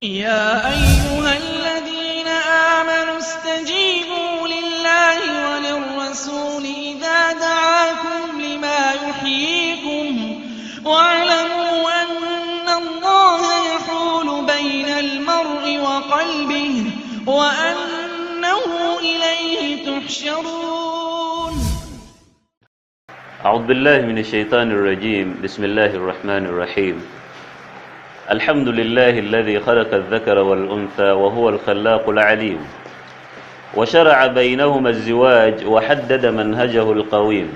يا أيها الذين آمنوا استجيبوا لله وللرسول إذا دعاكم لما يحييكم واعلموا أن الله يحول بين المرء وقلبه وأنه إليه تحشرون. أعوذ بالله من الشيطان الرجيم. بسم الله الرحمن الرحيم. الحمد لله الذي خلق الذكر والأنثى وهو الخلاق العليم، وشرع بينهما الزواج وحدد منهجه القويم.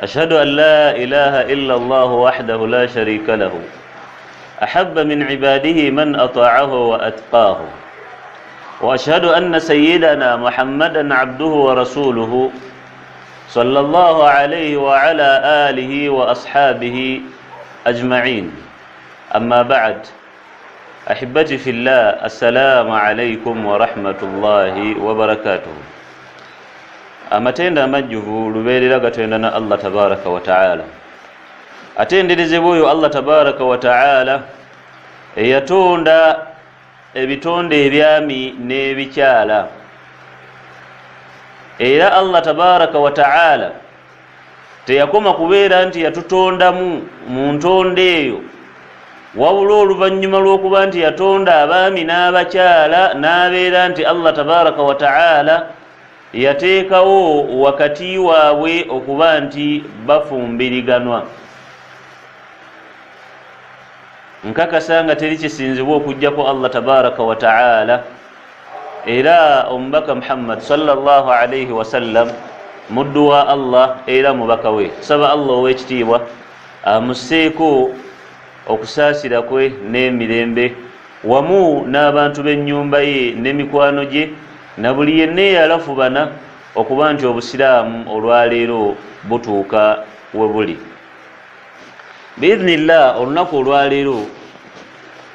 أشهد أن لا إله إلا الله وحده لا شريك له، أحب من عباده من أطاعه وأتقاه، وأشهد أن سيدنا محمدا عبده ورسوله صلى الله عليه وعلى آله وأصحابه أجمعين. أما بعد، أحبتي في الله، السلام عليكم ورحمة الله وبركاته. amatenda amajjuvu lubeerera gatwendana Allah tabaraka wa ta'ala. Atenderezebwa oyo Allah tabaraka wa ta'ala eyatonda ebitonde ebyami n'ebikyala. Era Allah tabaraka wa ta'ala teyakoma kubeera nti yatutondamu mu ntonde eyo, wabula oluvannyuma lw'okuba nti yatonda abaami n'abakyala n'abeera nti Allah tabaraka wa ta'ala yateekawo wakati waabwe okuba nti bafumbiriganwa. Nkakasa nga teri kisinzibwa okujjako Allah tabaraka wa ta'ala, era omubaka Muhammad sallallahu alayhi wa sallam muddu wa Allah era mubaka we. Saba Allah ow'ekitiibwa amusseeko okusaasira kwe n'emirembe wamu n'abantu b'ennyumba ye n'emikwano gye na buli yenna eyalafubana okuba nti obusiraamu olwaleero butuuka we buli. Biidhnillah, olunaku olwaleero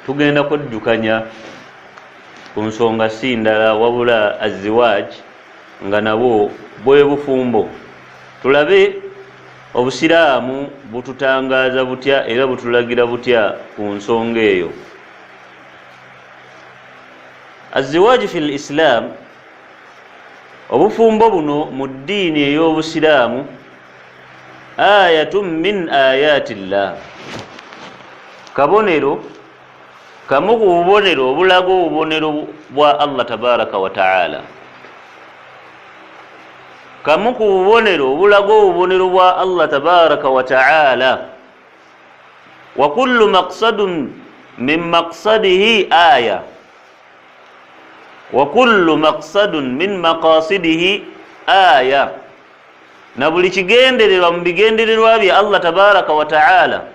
tugenda kwejjukanya ku nsonga si ndala wabula aziwaaj nga nabwo bwe bufumbo. Tulabe obusiraamu bututangaaza butya era butulagira butya ku nsonga eyo. Aziwaaj fil Islam, obufumbo buno mu ddiini ey'obusiraamu, ayatun min ayatillah, kabonero kamu ku bubonero obulaga obubonero bwa Allah tabaraka wa ta'ala, kamu ku bubonero obulaga obubonero bwa Allah tabaraka wa ta'ala. Wa kullu maqsadun min maqsadihi aya, wa kullu maqsadun min maqasidihi aya, na buli kigendererwa mu bigendererwa bya Allah tabaraka wa ta'ala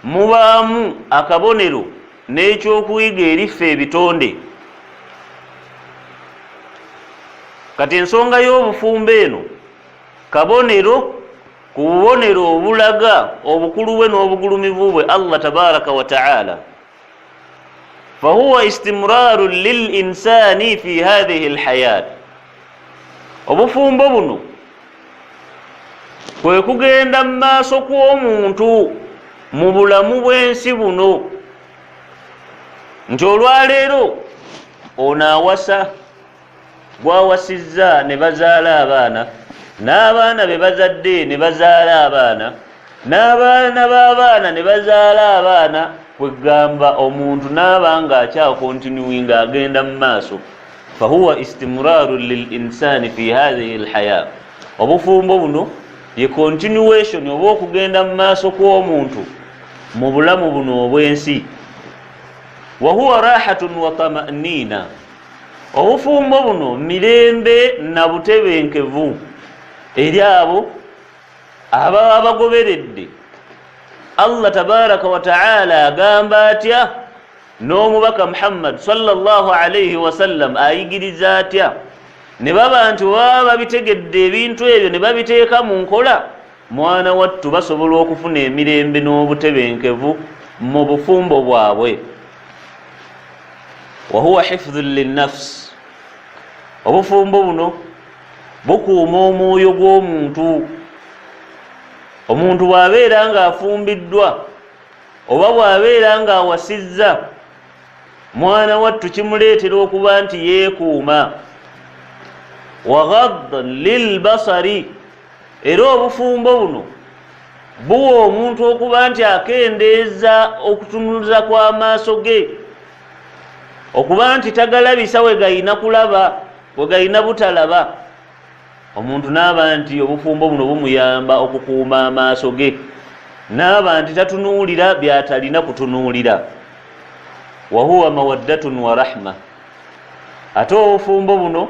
mubaamu akabonero n'ekyokuyiga eriffe ebitonde. Kati ensonga y'obufumbo eno kabonero ku bubonero obulaga obukulu bwe n'obugulumivu bwe Allah tabaraka wa ta'ala. fahuwa istimraru lil insani fi hadhihi alhayat. Obufumbo buno kwe kugenda mu maaso kw'omuntu mu bulamu bw'ensi buno, nti olwaleero ono awasa gwawasizza ne bazaala abaana, n'abaana be bazadde ne bazaala abaana, n'abaana b'abaana ne bazaala abaana, kwegamba omuntu n'aba nga akyakontinuwinga agenda mu maaso. fahuwa istimraru lil insani fi hadhihi alhaya. Obufumbo buno ye continuation oba okugenda mu maaso kw'omuntu mu bulamu buno obw'ensi. wa huwa rahatun wa tama'nina. Obufumbo buno mirembe na butebenkevu eri abo ababa bagoberedde Allah tabaraka wa ta'ala agamba atya, n'omubaka Muhammad sallallahu alayhi wa sallam ayigiriza atya, ne baba nti baba babitegedde ebintu ebyo ne babiteeka mu nkola, mwana wattu basobola okufuna emirembe n'obutebenkevu mu bufumbo bwabwe. wa huwa hifdhun linnafs. Obufumbo buno bukuuma omwoyo gw'omuntu. Omuntu bw'abeera ng'afumbiddwa oba bw'abeera ng'awasizza, mwana wattu kimuleetera okuba nti yeekuuma. wa ghaddan lilbasari, era obufumbo buno buwa omuntu okuba nti akendeeza okutunuliza kw'amaaso ge, okuba nti tagalabisa we gayina kulaba, we gayina butalaba. Omuntu n'aba nti obufumbo buno bumuyamba okukuuma amaaso ge, n'aba nti tatunuulira byatalina kutunuulira. wa huwa mawaddatun wa rahma, ate obufumbo buno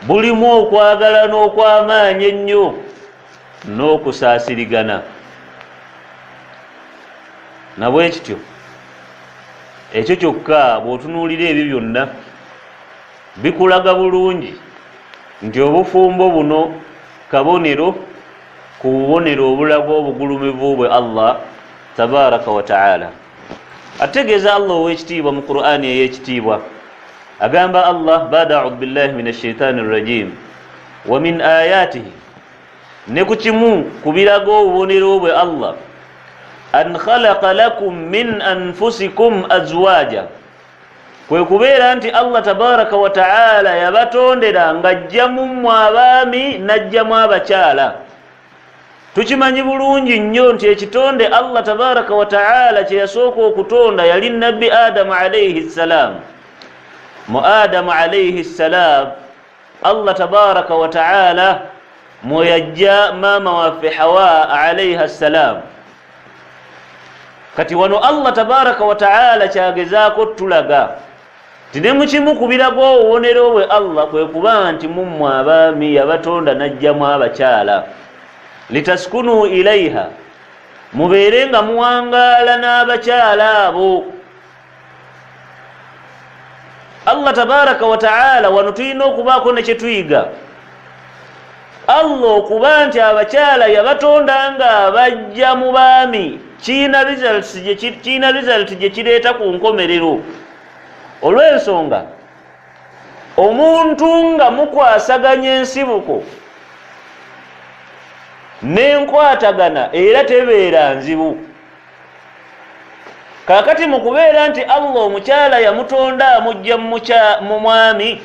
bulimu okwagala n'okw'amaanyi ennyo n'okusaasirigana. nabwe kityo ekyo kyokka bw'otunuulira ebyo byonna bikulaga bulungi nti obufumbo buno kabonero ku bubonero obulaga obugulumivu bwe Allah tabaraka wa ta'ala. ategeeza Allah ow'ekitiibwa mu Qur'ani ey'ekitiibwa agamba Allah ba'da a'udhu billahi minash shaitani rrajim wa min ayatihi, ne ku kimu ku biraga obubonero bwe Allah, an khalaqa lakum min anfusikum azwaja, kwe kubeera nti Allah tabaraka wa ta'ala yabatondera ng'ajjamu mmwe abaami n'ajjamu abakyala. tukimanyi bulungi nnyo nti ekitonde Allah tabaraka wa ta'ala kye yasooka okutonda yali nabbi Adamu alayhi ssalam. mu Adamu alayhi ssalam Allah tabaraka wa ta'ala mwe yajja maama waffe Hawa alayha ssalam. kati wano Allah tabaraka wa ta'ala kyagezaako tulaga ti ne mu kimu ku biraga obubonero bwe Allah kwe kuba nti mummwe abaami yabatonda n'ajjamu abakyala, litaskunu ilaiha, mubeere nga muwangaala n'abakyala abo. Allah tabaraka wa ta'ala wano tulina okubaako ne kye tuyiga. Allah okuba nti abakyala yabatonda nga abajja mu baami kiina result gye kireeta ku nkomerero. olw'ensonga omuntu nga mukwasaganya ensibuko n'enkwatagana era tebeera nzibu. kaakati mu kubeera nti Allah omukyala yamutonda amujja mu mwami,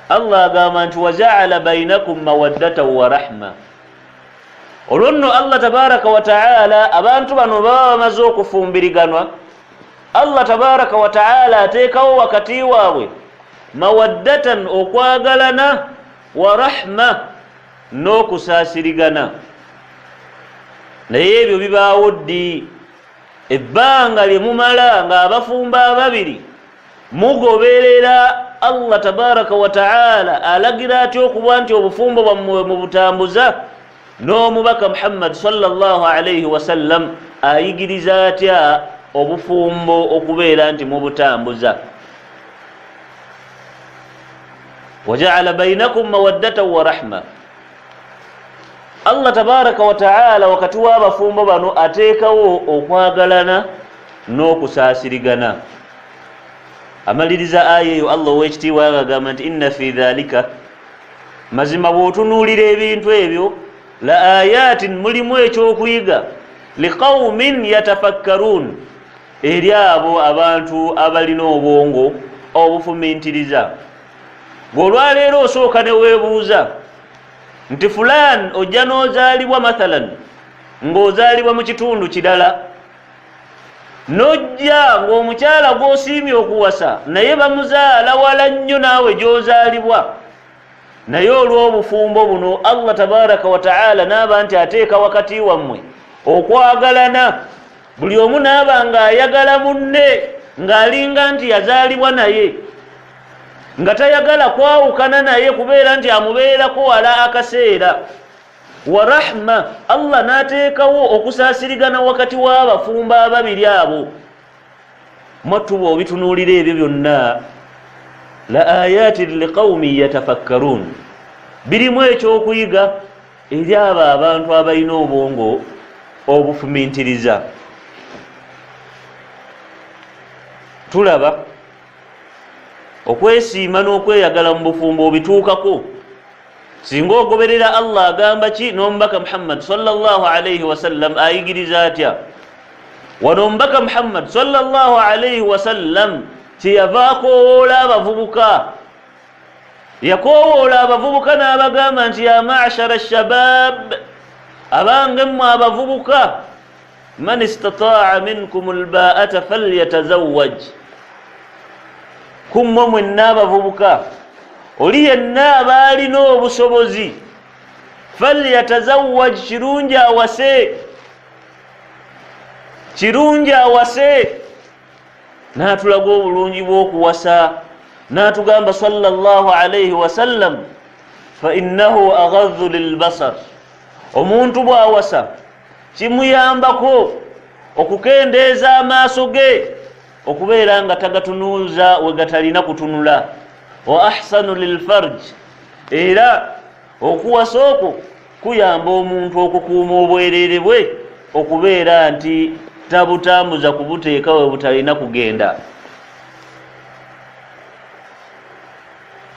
Allah agamba nti wajaala bainakum mawaddatan wa rahma. olwo nno Allah tabaraka wa ta'ala abantu bano baba bamaze okufumbiriganwa, Allah tabaraka wa ta'ala ateekawo wakati waabwe mawaddatan, okwagalana, wa rahma, n'okusaasirigana. naye ebyo bibaawo ddi? ebbanga lye mumala ng'abafumba ababiri mugoberera Allah tabaraka wa ta'ala alagira atya okuba nti obufumbo bwammwe mubutambuza, n'omubaka Muhammad sallallahu alayhi wasallam ayigiriza atya obufumbo okubeera nti mubutambuza. wajaala bainakum mawaddatan wa rahma. Allah tabaraka wa ta'ala wakati w'abafumbo bano ateekawo okwagalana n'okusaasirigana. amaliriza aya eyo Allah ow'ekitiibwa agamba nti inna fi dhalika, mazima bw'otunuulira ebintu ebyo, la ayatin, mulimu ekyokuyiga, liqaumin yatafakkarun, eri abo abantu abalina obwongo obufumintiriza. ng'olwaleero osooka ne weebuuza nti fulan ojja n'ozaalibwa mathalan ng'ozaalibwa mu kitundu kirala, n'ojja ng'omukyala gw'osiimye okuwasa naye bamuzaala wala nnyo naawe gy'ozaalibwa. naye olw'obufumbo buno Allah tabaraka wa ta'ala n'aba nti ateeka wakati wammwe okwagalana, buli omu n'aba ng'ayagala munne ng'alinga nti yazaalibwa naye, nga tayagala kwawukana naye kubeera nti amubeerako wala akaseera. wa rahma, Allah n'ateekawo okusaasirigana wakati w'abafumba ababiri abo. mwattu bw'obitunuulira ebyo byonna, la ayatin liqaumin yatafakkarun, birimu ekyokuyiga eri abo abantu abalina obwongo obufumintiriza. tulaba okwesiima n'okweyagala mu bufumbo obituukako singa ogoberera Allah agamba ki, n'omubaka Muhammad sallallahu alayhi wasallam ayigiriza atya. wano omubaka Muhammad sallallahu alayhi wasallam kyeyava akowoola abavubuka, yakowoola abavubuka n'abagamba nti ya ma'shara shabab, abange mmwe abavubuka, man istataa'a minkum albaa'ata falyatazawwaj, kummwe mwenna abavubuka oli yenna aba alina obusobozi falyatazawwaj, kirungi awase, kirungi awase. N'atulaga obulungi bw'okuwasa, n'atugamba sallallahu alayhi wasallam fa innahu aghadhu lilbasar, omuntu bw'awasa kimuyambako okukendeeza amaaso ge okubeera nga tagatunuuza we gatalina kutunula, wa ahsanu lilfarj, era okuwasa okwo kuyamba omuntu okukuuma obwereere bwe okubeera nti tabutambuza kubuteeka we butalina kugenda.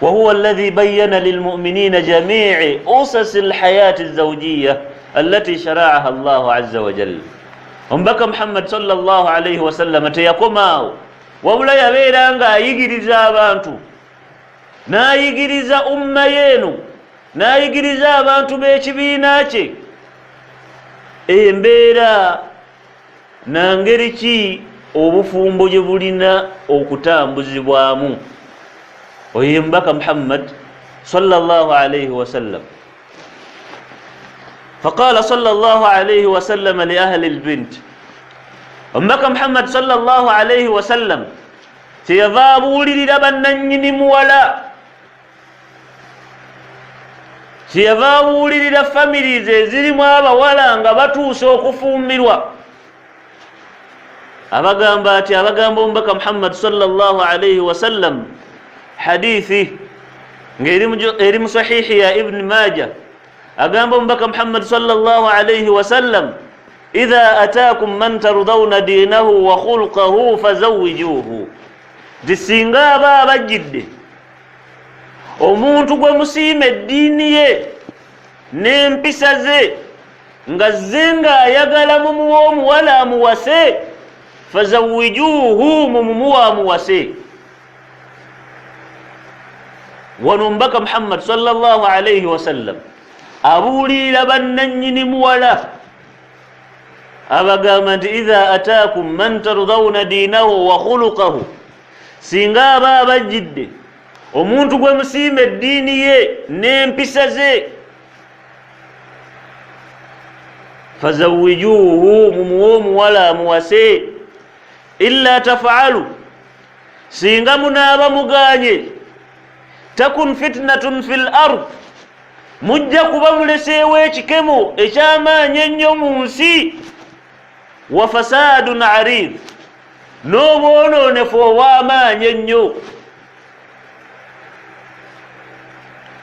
وهو الذي بين للمؤمنين جميع أسس الحياة الزوجية التي شرعها الله عز وجل. omubaka Muhammad sallallahu alayhi wasallam teyakomaawo wabula yabeera nga ayigiriza abantu, n'ayigiriza umma yeenu, n'ayigiriza abantu b'ekibiina kye embeera na ngeri ki obufumbo gye bulina okutambuzibwamu. oyo mubaka Muhammad sallallahu alayhi wasallam. فقال صلى الله عليه وسلم لأهل البنت، omubaka Muhammad sallallahu alayhi wasallam kyeyava abuulirira bannannyini muwala, kyeyava abuulirira families ezirimu abawala nga batuuse okufumbirwa, abagamba ati, abagamba omubaka Muhammad sallallahu alayhi wasallam hadithi ng'eri mu sahihi ya Ibn Majah, agamba omubaka Muhammad sallallahu alayhi wasallam idha ataakum man tardawna diinahu wa khulqahu fazawwijuhu, nti singa aba abajjidde omuntu gwe musiima eddiini ye n'empisa ze nga zze ng'ayagala mumuwa omuwala amuwase, fazawwijuhu, mumumuwa amuwase. wano omubaka Muhammad sallallahu alayhi wasallam abuulirira bannannyini muwala abagamba nti idha ataakum man tardawna diinahu wa khuluqahu, singa aba abajjidde omuntu gwe musiima eddiini ye n'empisa ze, fazawwijuhu, mumuwe omuwala amuwase. illa taf'alu, singa munaaba muganye, takun fitnatun fil ard, mujja kuba muleseewo ekikemo eky'amaanyi ennyo mu nsi, wa fasaadun arid, n'obwonoonefu obw'amaanyi ennyo.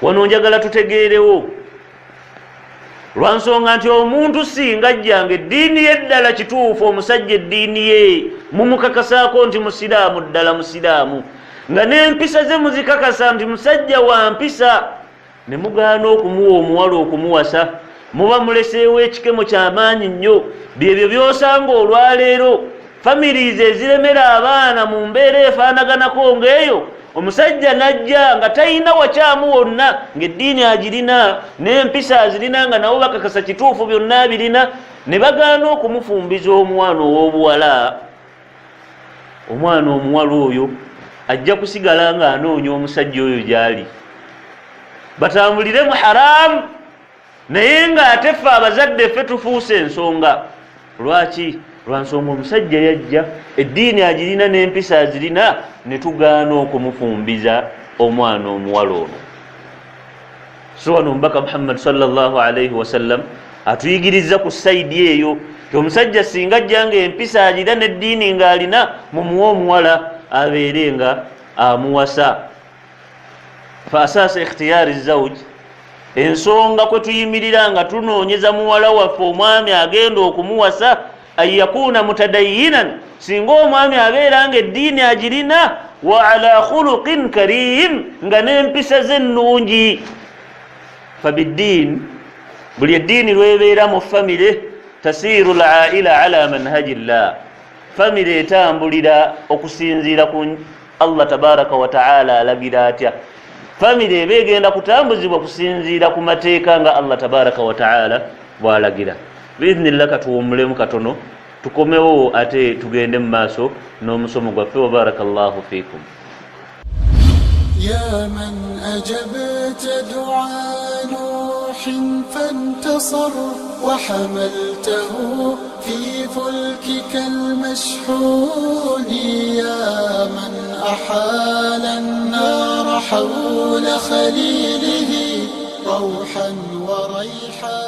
wano njagala tutegeerewo, lwansonga nti omuntu singa ajjanga eddiini ye ddala kituufu, omusajja eddiini ye mumukakasaako nti musiraamu ddala musiraamu, nga n'empisa ze muzikakasa nti musajja wa mpisa, ne mugaana okumuwa omuwala okumuwasa, muba muleseewo ekikemo ky'amaanyi nnyo. byebyo byosanga olwaleero families eziremera abaana mu mbeera efaanaganako ng'eyo, omusajja najja nga talina wakyamu wonna, ng'eddiini agirina n'empisa azirina nga nabo bakakasa kituufu byonna birina, ne bagaana okumufumbiza omwana ow'obuwala. omwana omuwala oyo ajja kusigala nga anoonya omusajja oyo gy'ali, batambulire mu haramu, naye ng'ate ffe abazadde ffe tufuuse ensonga. lwaki? lwansonga omusajja yajja, eddiini agirina n'empisa azirina, ne tugaana okumufumbiza omwana omuwala ono. so wano omubaka Muhammad sallallahu alayhi wasallam atuyigiriza ku sayidi eyo, ti omusajja singa ajja nga empisa agirina n'eddiini ng'alina, mumuwe omuwala abeere nga amuwasa. fa asaasa ikhtiyari zawj, ensonga kwe tuyimirira nga tunoonyeza muwala waffe omwami agenda okumuwasa, an yakuna mutadayyinan, singa omwami abeera nga eddiini agirina, wa ala khuluqin karim, nga n'empisa ze ennungi. fabiddiin, buli eddiini lwebeera mu famire, tasiiru al-aila ala manhaji llah, famire etambulira okusinziira ku Allah tabaraka wa taala alagira atya famire eba egenda kutambuzibwa kusinziira ku mateeka nga Allah tabaraka wa taala bwalagira biidhnillah katuwumulemu katono tukomewo ate tugende mu maaso n'omusomo gwaffe wa barakallahu fikum يا من أجبت دعاء نوح فانتصر وحملته في فلكك المشحون يا من أحال النار حول خليله روحا وريحا